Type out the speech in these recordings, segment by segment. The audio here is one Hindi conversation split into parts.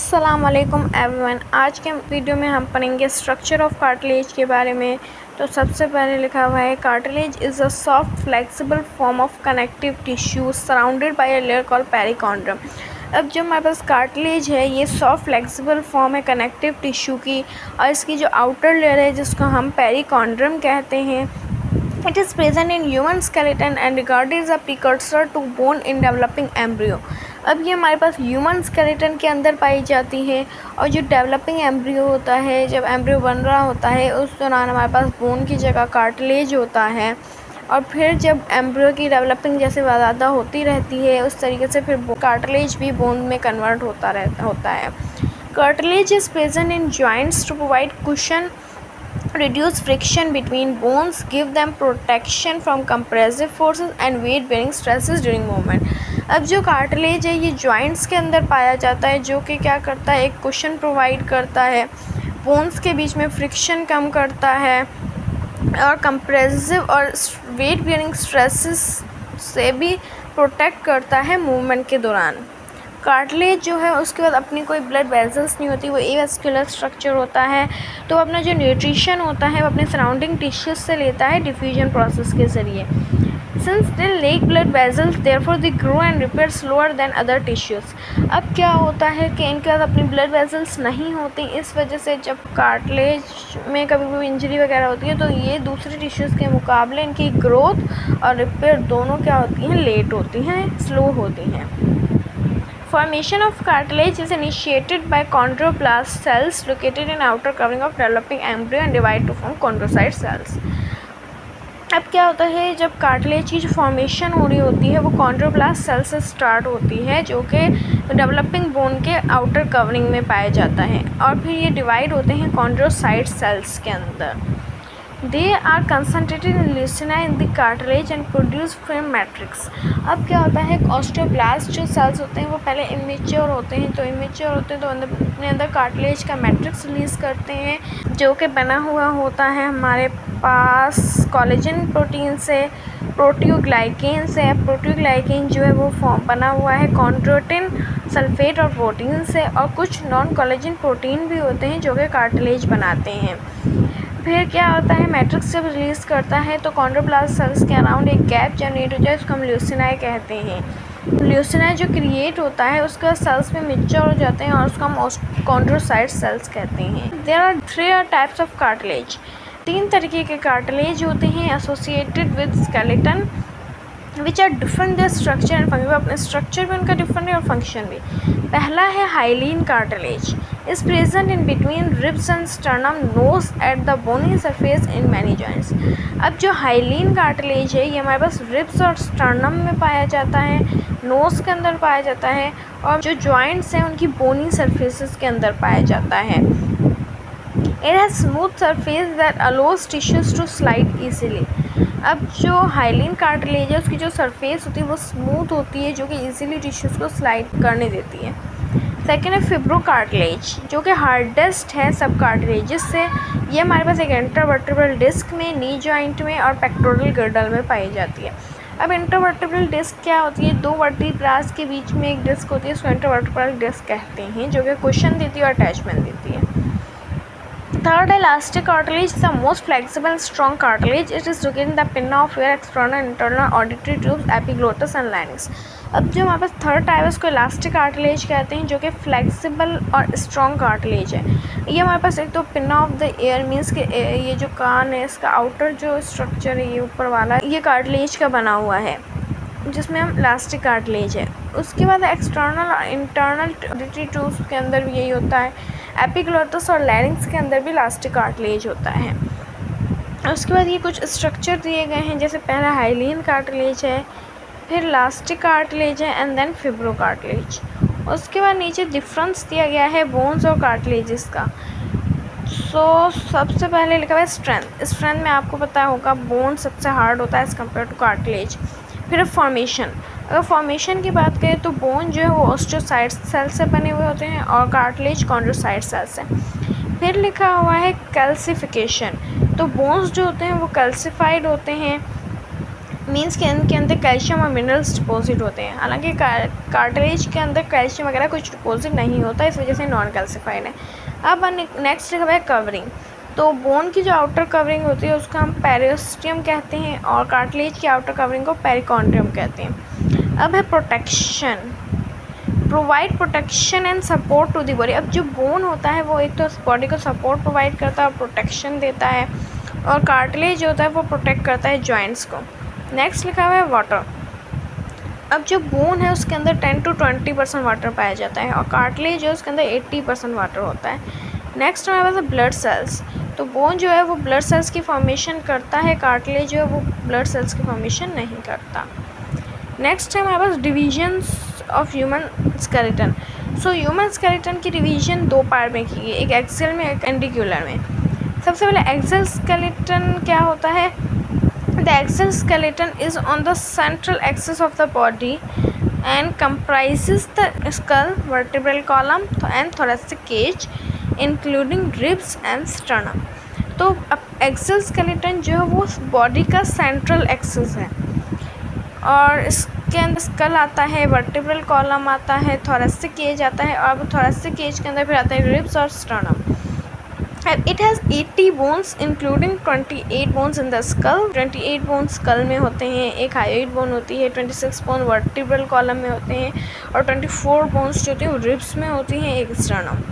अस्सलाम वालेकुम एवरीवन। आज के वीडियो में हम पढ़ेंगे स्ट्रक्चर ऑफ कार्टिलेज के बारे में। तो सबसे पहले लिखा हुआ है cartilage is a soft flexible form of connective tissue surrounded by a layer called perichondrium. अब जो हमारे पास कार्टिलेज है ये सॉफ्ट फ्लेक्सिबल फॉर्म है कनेक्टिव टिश्यू की, और इसकी जो आउटर लेयर है जिसको हम पेरिकॉन्ड्रम कहते हैं, it is present in human skeleton and regarded as a precursor to bone in developing embryo। अब ये हमारे पास ह्यूमन स्केलेटन के अंदर पाई जाती है, और जो डेवलपिंग एम्ब्रियो होता है, जब एम्ब्रियो बन रहा होता है उस दौरान हमारे पास बोन की जगह कार्टिलेज होता है, और फिर जब एम्ब्रियो की डेवलपिंग जैसे ज़्यादा होती रहती है उस तरीके से फिर कार्टिलेज भी बोन में कन्वर्ट होता है। Cartilage is present in joints to provide cushion, reduce friction between bones, give them protection from compressive forces and weight bearing stresses during movement। अब जो कार्टिलेज है ये जॉइंट्स के अंदर पाया जाता है, जो कि क्या करता है, एक कुशन प्रोवाइड करता है, बोन्स के बीच में फ्रिक्शन कम करता है, और कंप्रेसिव और वेट बियरिंग स्ट्रेसेस से भी प्रोटेक्ट करता है मूवमेंट के दौरान। कार्टिलेज जो है उसके बाद अपनी कोई ब्लड वेसल्स नहीं होती, वो एवास्कुलर स्ट्रक्चर होता है। तो अपना जो न्यूट्रिशन होता है वो अपने सराउंडिंग टिश्यूज से लेता है डिफ्यूजन प्रोसेस के ज़रिए। Since they lake blood vessels therefore they grow and repair slower then other tissues. अब क्या होता है कि इनके पास अपनी ब्लड वेसल्स नहीं होती, इस वजह से जब कार्टिलेज में कभी कोई इंजरी वगैरह होती है तो ये दूसरे टिश्यूज़ के मुकाबले इनकी ग्रोथ और रिपेयर दोनों क्या होती हैं, लेट होती हैं, स्लो होती हैं। Formation of cartilage is initiated by chondroblast cells located in outer covering of developing embryo and divide to form chondrocyte cells। अब क्या होता है, जब कार्टिलेज की जो फॉर्मेशन हो रही होती है वो कॉन्ड्रोब्लास्ट सेल से स्टार्ट होती है, जो कि डेवलपिंग बोन के आउटर कवरिंग में पाया जाता है, और फिर ये डिवाइड होते हैं कॉन्ड्रोसाइट सेल्स के अंदर। They are concentrated in leucina in the cartilage and produce film matrix। अब क्या होता है, ऑस्टियोब्लास्ट जो सेल्स होते हैं वो पहले इमेच्योर होते हैं, तो अपने अंदर कार्टिलेज का मैट्रिक्स रिलीज़ करते हैं, जो कि बना हुआ होता है हमारे पास कोलेजन प्रोटीन से, प्रोटियोग्लाइकेन से। प्रोटियोग्लाइकेन जो है वो बना हुआ है कॉन्ड्रोटिन सल्फेट और प्रोटीन से, और कुछ नॉन कोलेजन प्रोटीन भी होते हैं जो कि कार्टिलेज बनाते हैं। फिर क्या होता है, मैट्रिक्स जब रिलीज़ करता है तो कॉन्ड्रोब्लास्ट सेल्स के अराउंड एक गैप जनरेट हो जाए, उसको हम ल्यूसिनाई कहते हैं। ल्यूसिनाई जो क्रिएट होता है उसका सेल्स में मैच्योर हो जाते हैं, और उसको हम कॉन्ड्रोसाइट देयर कहते हैं। There are 3 types of cartilage. 3 तरीके के कार्टिलेज होते हैं associated with skeleton which are different their structure and function. अपने स्ट्रक्चर भी उनका डिफरेंट है और फंक्शन भी। पहला है hyaline cartilage, is present in between ribs and sternum nose at the bony surface in many joints। अब जो हाइलीन कार्टिलेज है ये हमारे पास रिब्स और स्टर्नम में पाया जाता है, नोज़ के अंदर पाया जाता है, और जो जॉइंट्स हैं उनकी बोनी सरफेसेस के अंदर पाया जाता है। It has smooth surface that allows tissues to slide easily। अब जो हाइलीन कार्टिलेज है उसकी जो सरफेस होती है वो स्मूथ होती है, जो कि ईजिली टिश्यूज़ को स्लाइड करने देती है। सेकेंड है फिब्रो कार्टिलेज, जो कि हार्डेस्ट है सब कार्टिलेजेस से। ये हमारे पास एक इंटरवर्टेब्रल डिस्क में, नी जॉइंट में और पेक्टोरल गर्डल में पाई जाती है। अब इंटरवर्टेब्रल डिस्क क्या होती है, 2 वर्टिब्रास के बीच में एक डिस्क होती है, उसको इंटरवर्टेब्रल डिस्क कहते हैं, जो कि कुशन देती है और अटैचमेंट देती है। Third, elastic cartilage is the most flexible and strong cartilage. It is located in the pinna of ear, external and internal auditory tubes, epiglottis and larynx। अब जो हमारे पास थर्ड टाइप है उसको इलास्टिक कार्टिलेज कहते हैं, जो कि फ्लेक्सिबल और स्ट्रॉन्ग कार्टिलेज है। ये हमारे पास एक तो pinna of the year means कि ये जो कान है इसका आउटर जो स्ट्रक्चर है ये ऊपर वाला ये कार्टिलेज का बना हुआ है, जिसमें हम इलास्टिक कार्टिलेज है। उसके बाद एक्सटर्नल और इंटरनल ऑडिटरी ट्यूब्स के अंदर भी यही होता है। एपिग्लोटस और लैरिंक्स के अंदर भी इलास्टिक कार्टिलेज होता है। उसके बाद ये कुछ स्ट्रक्चर दिए गए हैं, जैसे पहला हाइलीन कार्टिलेज है, फिर इलास्टिक कार्टिलेज है, एंड देन फिब्रो कार्टिलेज। उसके बाद नीचे डिफरेंस दिया गया है बोन्स और कार्टिलेजेस का। सबसे पहले लिखा हुआ है स्ट्रेंथ। स्ट्रेंथ में आपको पता होगा बोन सबसे हार्ड होता है एज़ कम्पेयर टू कार्टिलेज। फिर फॉर्मेशन, अगर फॉर्मेशन की बात करें तो बोन जो है वो ऑस्टियोसाइट सेल से बने हुए होते हैं और कार्टिलेज कॉन्ड्रोसाइट सेल से। फिर लिखा हुआ है कैल्सिफिकेशन, तो बोन्स जो होते हैं वो कैल्सिफाइड होते हैं, मीन्स कि इनके अंदर कैल्शियम और मिनरल्स डिपॉजिट होते हैं। हालांकि कार्टिलेज के अंदर कैल्शियम वगैरह कुछ डिपॉजिट नहीं होता, इस वजह से नॉन कैल्सिफाइड है। अब नेक्स्ट लिखा हुआ है कवरिंग। तो बोन की जो आउटर कवरिंग होती है उसको हम पेरियोस्टियम कहते हैं और कार्टिलेज की आउटर कवरिंग को पेरिकॉन्ड्रियम कहते हैं। अब है protection, provide protection and support to the body. अब जो बोन होता है वो एक तो बॉडी को सपोर्ट प्रोवाइड करता है और प्रोटेक्शन देता है, और कार्टिलेज जो होता है वो प्रोटेक्ट करता है जॉइंट्स को। नेक्स्ट लिखा हुआ है वाटर। अब जो बोन है उसके अंदर 10 to 20% वाटर पाया जाता है और कार्टिलेज जो है उसके अंदर 80% वाटर होता है। नेक्स्ट हमारे पास है ब्लड सेल्स। तो बोन जो है वो ब्लड सेल्स की फॉर्मेशन करता है, कार्टिलेज जो है वो ब्लड सेल्स की फॉर्मेशन नहीं करता। नेक्स्ट है हमारे पास divisions of human skeleton. So human skeleton की डिवीजन दो पार्ट में की गई, एक एक्सियल में एक एंटिक्यूलर में। सबसे पहले एक्सियल स्केलेटन क्या होता है? The axial skeleton is on the central axis of the body and comprises the skull, vertebral column and thoracic cage, including ribs and sternum. तो अब एक्सियल स्केलेटन जो है वो बॉडी का सेंट्रल एक्सिस है और इसके अंदर स्कल आता है, वर्टिब्रल कॉलम आता है, थोरेसिक केज आता है और थोरेसिक केज के अंदर फिर आता है रिब्स और sternum. It has 80 bones including 28 bones in the skull। 28 bones school में होते हैं, एक हायोइड बोन होती है, 26 बोन वर्टिब्रल कॉलम में होते हैं और 24 बोन्स जो होती हैं वो रिब्स में होती हैं, एक स्टर्नम।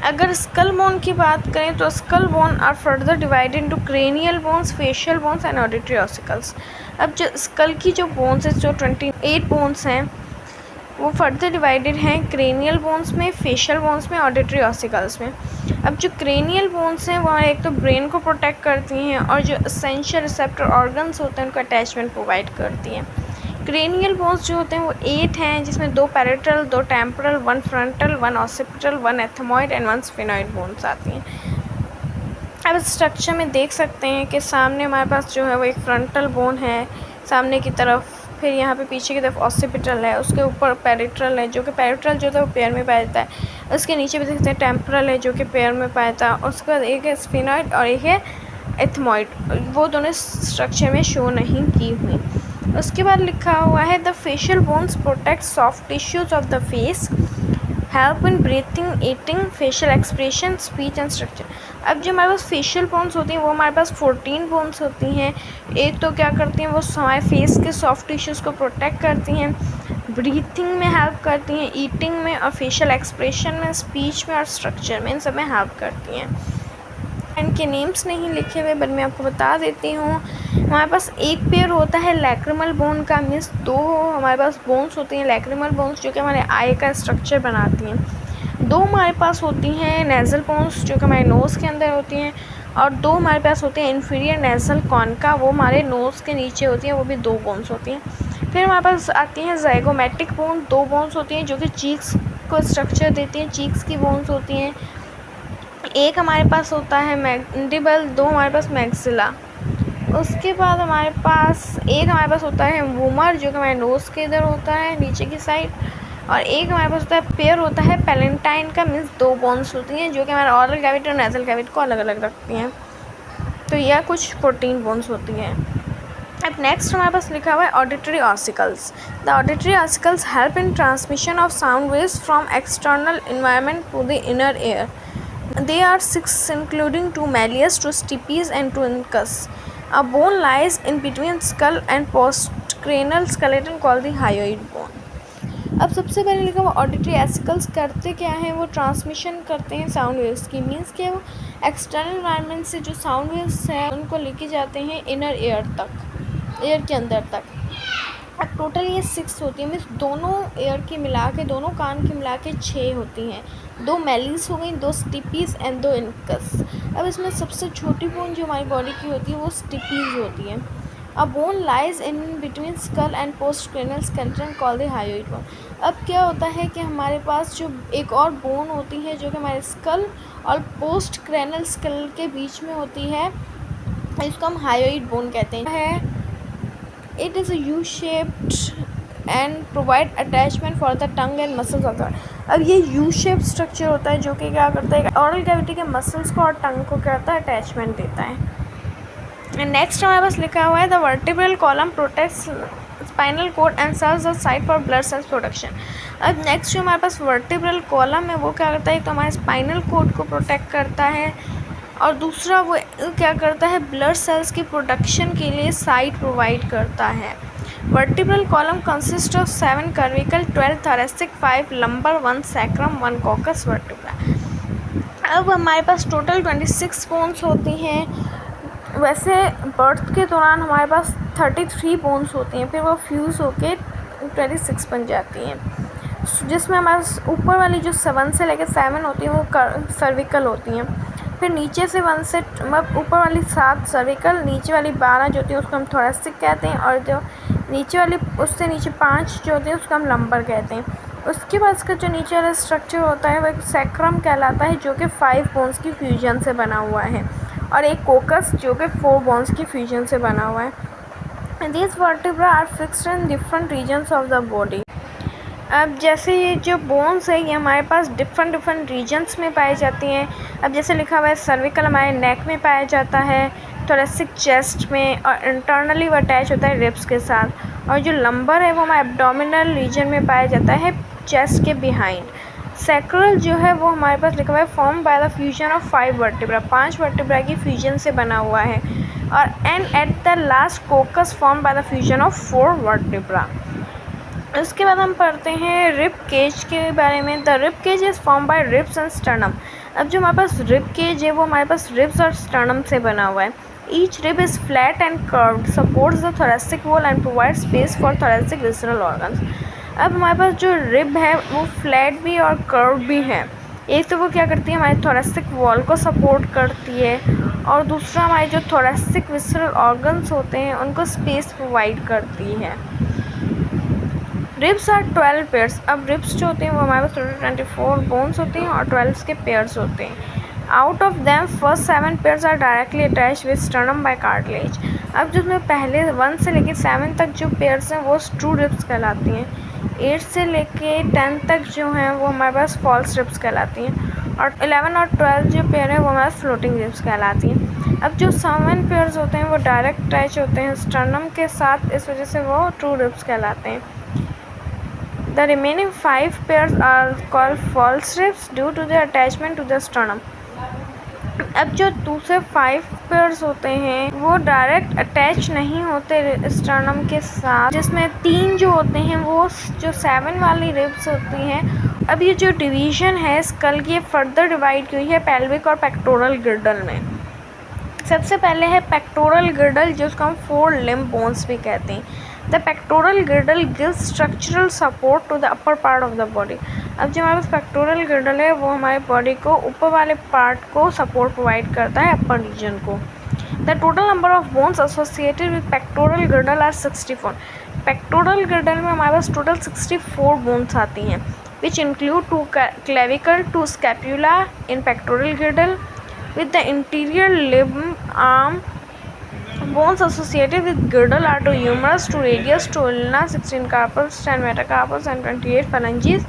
अगर स्कल बोन की बात करें तो skull bone are further divided into cranial bones, facial bones and auditory ossicles. अब जो स्कल की जो बोन्स है, जो 28 बोन्स हैं वो फर्दर डिवाइडेड हैं क्रेनियल बोन्स में, फेशियल बोन्स में, ऑडिटरी ऑसिकल्स में। अब जो क्रेनियल बोन्स हैं वो एक तो ब्रेन को प्रोटेक्ट करती हैं और जो एसेंशियल रिसेप्टर ऑर्गन्स होते हैं उनको अटैचमेंट प्रोवाइड करती हैं। क्रेनियल बोन्स जो होते हैं वो 8 हैं, जिसमें 2 parietal, 2 temporal, 1 frontal, 1 occipital, 1 ethmoid and 1 sphenoid bones आती हैं। अब इस स्ट्रक्चर में देख सकते हैं कि सामने हमारे पास जो है वो एक फ्रंटल बोन है सामने की तरफ, फिर यहाँ पे पीछे की तरफ ऑसिपिटल है, उसके ऊपर पैरेट्रल है जो कि पैरेट्रल जो होता है वो पैर में पाया जाता है, उसके नीचे भी देखते हैं टेम्पोरल है जो कि पैर में पाया जाता है, और उसके बाद एक है स्फेनॉइड और एक है एथमॉइड, वो दोनों स्ट्रक्चर में शो नहीं की हुई। उसके बाद लिखा हुआ है the facial bones protect soft tissues of the face, help in breathing, eating, facial expression, speech and structure. अब जो हमारे पास फेशियल बोन्स होती हैं वो हमारे पास 14 बोन्स होती हैं। एक तो क्या करती हैं वो हमारे फेस के सॉफ्ट टिश्यूज़ को प्रोटेक्ट करती हैं, ब्रीथिंग में हेल्प करती हैं, ईटिंग में और फेशियल एक्सप्रेशन में, स्पीच में और स्ट्रक्चर में, इन सब में हेल्प करती हैं। इनके नेम्स नहीं लिखे हुए बट मैं आपको बता देती हूँ। हमारे पास एक पेयर होता है लैक्रिमल बोन का, मीन्स 2 हमारे पास बोन्स होती हैं लैक्रिमल बोन्स जो कि हमारे आई का स्ट्रक्चर बनाती हैं। 2 हमारे पास होती हैं नेज़ल बोन्स जो कि हमारे नोज़ के अंदर होती हैं, और 2 हमारे पास होते हैं इन्फीरियर नेज़ल कॉन्का, वो हमारे नोज़ के नीचे होती हैं, वो भी 2 बोन्स होती हैं। फिर हमारे पास आती हैं ज़ाइगोमेटिक बोन, 2 बोन्स होती हैं जो कि चीक्स को स्ट्रक्चर देती हैं, चीक्स की बोन्स होती हैं। एक हमारे पास होता है मैंडिबल, 2 हमारे पास मैक्सिला। उसके बाद हमारे पास होता है वूमर जो कि हमारे नोज़ के इधर होता है नीचे की साइड, और एक हमारे पास होता है पेयर होता है पैलेंटाइन का, मीन्स 2 बोन्स होती हैं जो कि हमारे ऑरल कैविटी और नेज़ल कैविटी को अलग अलग रखती हैं। तो यह कुछ 14 बोन्स होती हैं। अब नेक्स्ट हमारे पास लिखा हुआ है auditory ossicles. The auditory ossicles help in transmission of sound waves from external environment to the inner ear. They are 6 including 2 malleus, 2 stipes and 2 incus. A bone lies in between skull and postcranial skeleton called the hyoid bone. अब सबसे पहले लिखा हुआ ऑडिटरी ऑसिकल्स करते क्या हैं, वो ट्रांसमिशन करते हैं साउंड वेव्स की, मीन्स कि वो एक्सटर्नल एनवायरनमेंट से जो साउंड वेव्स हैं उनको लेके जाते हैं इनर एयर तक, एयर के अंदर तक। अब टोटल ये 6 होती हैं, मीन्स दोनों एयर की मिला के, दोनों कान की मिला के 6 होती हैं। 2 मेलिस हो गई, 2 स्टिपीज़ एंड 2 इनकस। अब इसमें सबसे छोटी बोन जो हमारी बॉडी की होती है वो स्टिपीज़ होती है। A bone lies in between skull and postcranial skeleton called the hyoid bone. अब क्या होता है कि हमारे पास जो एक और बोन होती है जो कि हमारे स्कल और पोस्टक्रेनियल स्केल के बीच में होती है, इसको हम हायोइड बोन कहते हैं। It is a U-shaped and provide attachment for the tongue and muscles of the। अब ये U-shaped structure होता है जो कि क्या करता है, ऑरल कैविटी के मसल्स को और टंग को क्या करता है, अटैचमेंट देता है। नेक्स्ट हमारे पास लिखा हुआ है the vertebral column protects spinal cord and serves the site for blood cells production. अब नेक्स्ट जो हमारे पास वर्टिब्रल कॉलम है वो क्या करता है, तो हमारे स्पाइनल कोड को प्रोटेक्ट करता है और दूसरा वो क्या करता है, ब्लड सेल्स की प्रोडक्शन के लिए साइट प्रोवाइड करता है। Vertebral column consist of 7 cervical, 12 thoracic, 5 lumbar, 1 sacrum, 1 coccus vertebra। अब हमारे पास टोटल 26 बोन्स होती हैं। वैसे बर्थ के दौरान हमारे पास 33 बोन्स होती हैं, फिर वो फ्यूज़ होके 26 बन जाती हैं, जिसमें हमारे ऊपर वाली जो 1 से लेकर 7 होती हैं वो सर्विकल होती हैं। फिर नीचे से 1 से मतलब ऊपर वाली 7 सर्विकल, नीचे वाली 12 जो होती है उसको हम थोरेसिक कहते हैं, और जो नीचे वाली उससे नीचे 5 जो होती है उसको हम लंबर कहते हैं। उसके बाद इसका जो नीचे वाला स्ट्रक्चर होता है वो एक सैक्रम कहलाता है, जो कि 5 बोन्स की फ्यूजन से बना हुआ है, और एक कोकस जो कि 4 बोन्स की फ्यूजन से बना हुआ है। These vertebrae are fixed in different regions of the body। अब जैसे ये जो बोन्स है ये हमारे पास डिफरेंट रीजन्स में पाई जाती हैं। अब जैसे लिखा हुआ है सर्विकल हमारे नेक में पाया जाता है, थोरेसिक चेस्ट में, और इंटरनली वो अटैच होता है रिब्स के साथ, और जो लंबर है वो हमारे एब्डोमिनल रीजन में पाया जाता है, चेस्ट के बिहाइंड। सैक्रल जो है वो हमारे पास लिखा हुआ है form by the fusion of 5 vertebra, 5 vertebra की फ्यूजन से बना हुआ है, और and at the last कोकस form by the fusion of 4 vertebra. इसके बाद हम पढ़ते हैं रिब केज के बारे में। The rib cage is form by ribs and sternum. अब जो हमारे पास रिब केज है वो हमारे पास रिब्स और स्टर्नम से बना हुआ है। Each rib is flat and curved, supports the thoracic wall and provide space for thoracic visceral organs. अब हमारे पास जो रिब है वो फ्लैट भी और कर्व भी है। एक तो वो क्या करती है, हमारे थोरेसिक वॉल को सपोर्ट करती है, और दूसरा हमारे जो थोरेसिक विसरल ऑर्गन्स होते हैं उनको स्पेस प्रोवाइड करती है। Ribs are 12 pairs. अब रिब्स जो होते हैं वो हमारे पास टोटल 24 बोन्स होते हैं और 12 के पेयर्स होते हैं। Out of them first 7 pairs are directly attach with sternum by cartilage. अब जो उसमें पहले 1 से लेकर 7 तक जो पेयर्स हैं वो ट्रू रिब्स कहलाती हैं। 8 से लेके 10 तक जो हैं वो हमारे पास फॉल्स रिब्स कहलाती हैं, और 11 और 12 जो पेयर है वो हमारे पास फ्लोटिंग रिब्स कहलाती हैं। अब जो 7 पेयर्स होते हैं वो डायरेक्ट अटैच होते हैं स्टर्नम के साथ, इस वजह से वो ट्रू रिब्स कहलाते हैं। The remaining 5 pairs are called false ribs due to their attachment to the sternum। अब जो दूसरे 5 पेयर्स होते हैं वो डायरेक्ट अटैच नहीं होते स्टर्नम के साथ, जिसमें 3 जो होते हैं वो जो 7 वाली रिब्स होती हैं। अब ये जो डिवीज़न है स्कल की फर्दर डिवाइड की हुई है पेल्विक और पेक्टोरल गिर्डल में। सबसे पहले है पेक्टोरल गिर्डल, जिसको हम 4 लिम्ब बोन्स भी कहते हैं। The pectoral girdle gives structural support to the upper part of the body. अब जो हमारे पास पेक्टोरल गिर्डल है वो हमारे बॉडी को ऊपर वाले पार्ट को सपोर्ट प्रोवाइड करता है, अपर रीजन को। The total number of bones associated with pectoral girdle are 64। Pectoral girdle में हमारे पास टोटल 64 बोन्स आती हैं, which include 2 clavicle, 2 scapula in pectoral girdle with the interior limb arm। Bones associated with girdle are 2 humerus, 2 radius, 2 ulna, 16 carpals, 10 metacarpals and 28 phalanges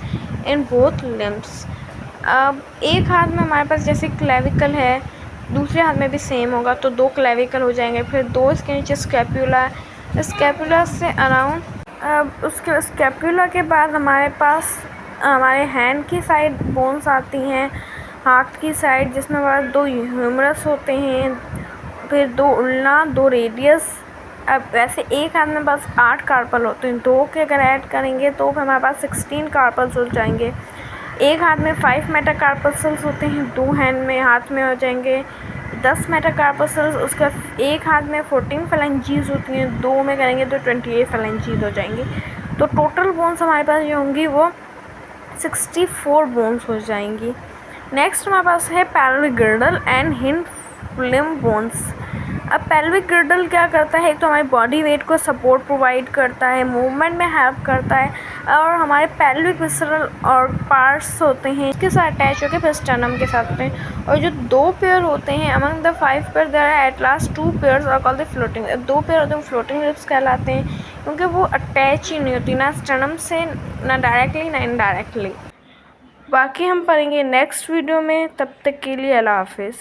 in both limbs। अब एक हाथ में हमारे पास जैसे क्लेविकल है, दूसरे हाथ में भी सेम होगा, तो 2 क्लेविकल हो जाएंगे, फिर 2 इसके नीचे स्कैपुला, स्कैपुला से अराउंड। अब उसके स्कैपुला के बाद हमारे पास हमारे हैंड की साइड बोन्स आती हैं, हाथ की साइड, जिसमें हमारे 2 ह्यूमरस होते हैं, फिर 2 उल्ना, 2 रेडियस। अब वैसे एक हाथ में बस 8 कार्पल होते हैं, 2 के अगर ऐड करेंगे तो फिर हमारे पास 16 कार्पल्स हो जाएंगे। एक हाथ में 5 मेटाकार्पल्स होते हैं, 2 हैंड में हाथ में हो जाएंगे 10 मेटाकार्पल्स। उसका एक हाथ में 14 फैलेंजीज होती हैं, 2 में करेंगे तो 28 फैलेंजीज हो जाएंगी। तो टोटल बोन्स हमारे पास जो होंगी वो 64 बोन्स हो जाएंगी। नेक्स्ट हमारे पास है pelvic गिर्डल and hind limb bones. अब पेल्विक गिर्डल क्या करता है, एक तो हमारी बॉडी वेट को सपोर्ट प्रोवाइड करता है, मूवमेंट में हेल्प करता है, और हमारे पेल्विक विसरल और पार्ट्स होते हैं इसके साथ अटैच होकर फिर स्टर्नम के साथ होते हैं। और जो 2 पेयर होते हैं among the 5 pair there are at last 2 pairs और कॉल्ड द फ्लोटिंग। 2 पेयर होते हैं फ्लोटिंग रिब्स कहलाते हैं, क्योंकि वो अटैच ही नहीं होती ना स्टर्नम से, ना डायरेक्टली ना इनडायरेक्टली। बाकी हम पढ़ेंगे नेक्स्ट वीडियो में, तब तक के लिए अल्लाह हाफिज़।